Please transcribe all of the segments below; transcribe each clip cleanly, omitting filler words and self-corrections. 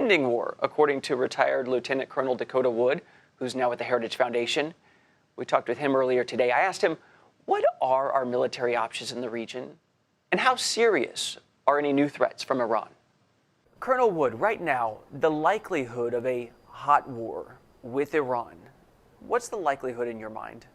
impending war, according to retired Lieutenant Colonel Dakota Wood, who's now at the Heritage Foundation. We talked with him earlier today. I asked him, what are our military options in the region, and how serious are any new threats from Iran? Colonel Wood, right now, the likelihood of a hot war with Iran, what's the likelihood in your mind?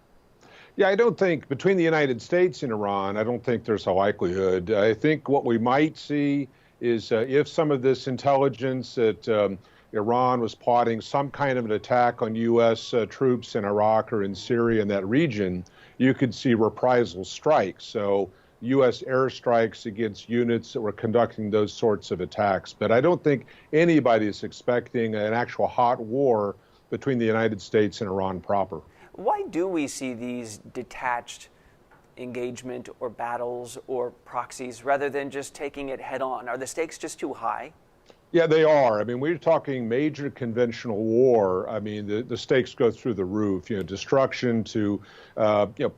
Yeah, I don't think between the United States and Iran, I don't think there's a likelihood. I think what we might see is if some of this intelligence that Iran was plotting some kind of an attack on U.S. Troops in Iraq or in Syria in that region, you could see reprisal strikes. So U.S. airstrikes against units that were conducting those sorts of attacks. But I don't think anybody is expecting an actual hot war between the United States and Iran proper. Why do we see these detached engagement or battles or proxies rather than just taking it head on? Are the stakes just too high? Yeah, they are. I mean, we're talking major conventional war. I mean, the stakes go through the roof, destruction to,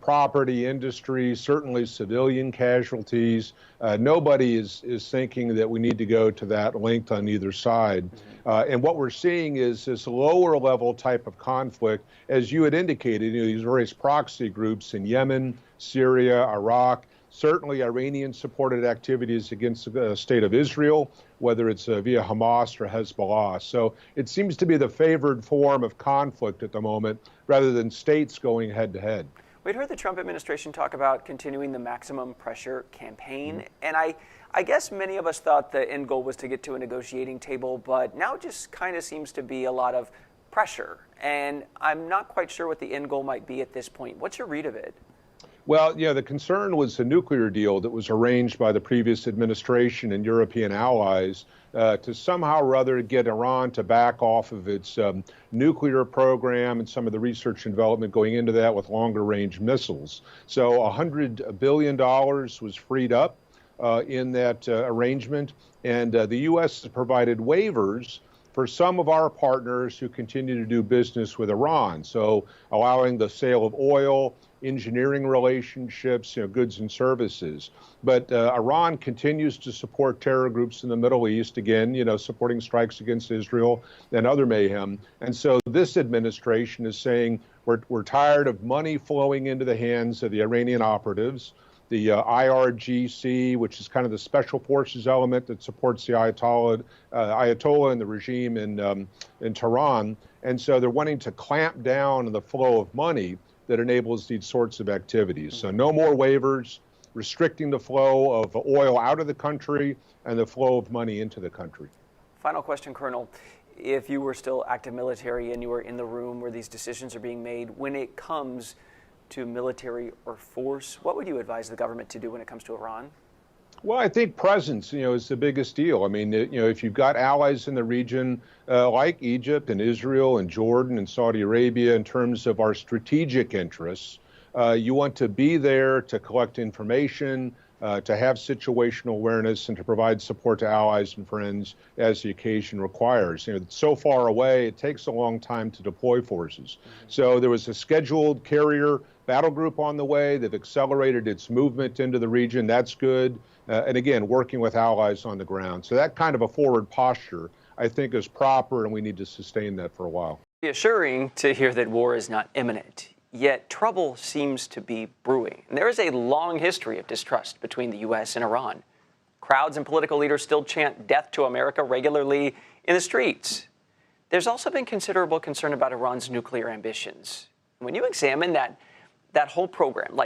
property, industry, certainly civilian casualties. Nobody is thinking that we need to go to that length on either side. And what we're seeing is this lower level type of conflict, as you had indicated, these various proxy groups in Yemen, Syria, Iraq, certainly Iranian-supported activities against the state of Israel, whether it's via Hamas or Hezbollah. So it seems to be the favored form of conflict at the moment, rather than states going head-to-head. We'd heard the Trump administration talk about continuing the maximum pressure campaign, and I guess many of us thought the end goal was to get to a negotiating table, but now it just kind of seems to be a lot of pressure, and I'm not quite sure what the end goal might be at this point. What's your read of it? Well, yeah, the concern was the nuclear deal that was arranged by the previous administration and European allies to somehow or other get Iran to back off of its nuclear program and some of the research and development going into that with longer range missiles. So $100 billion was freed up in that arrangement, and the U.S. has provided waivers for some of our partners who continue to do business with Iran. So allowing the sale of oil, engineering relationships, goods and services. But Iran continues to support terror groups in the Middle East, again, supporting strikes against Israel and other mayhem. And so this administration is saying we're tired of money flowing into the hands of the Iranian operatives. The IRGC, which is kind of the special forces element that supports the Ayatollah and the regime in Tehran. And so they're wanting to clamp down on the flow of money that enables these sorts of activities. So no more waivers, restricting the flow of oil out of the country and the flow of money into the country. Final question, Colonel. If you were still active military and you were in the room where these decisions are being made, when it comes to military or force, what would you advise the government to do when it comes to Iran? Well, I think presence, is the biggest deal. I mean, if you've got allies in the region like Egypt and Israel and Jordan and Saudi Arabia in terms of our strategic interests, you want to be there to collect information, to have situational awareness, and to provide support to allies and friends as the occasion requires. It's so far away, it takes a long time to deploy forces. So there was a scheduled carrier battle group on the way. They've accelerated its movement into the region. That's good. And again, working with allies on the ground. So that kind of a forward posture, I think, is proper, and we need to sustain that for a while. Reassuring to hear that war is not imminent, yet trouble seems to be brewing. And there is a long history of distrust between the U.S. and Iran. Crowds and political leaders still chant death to America regularly in the streets. There's also been considerable concern about Iran's nuclear ambitions. When you examine that whole program, like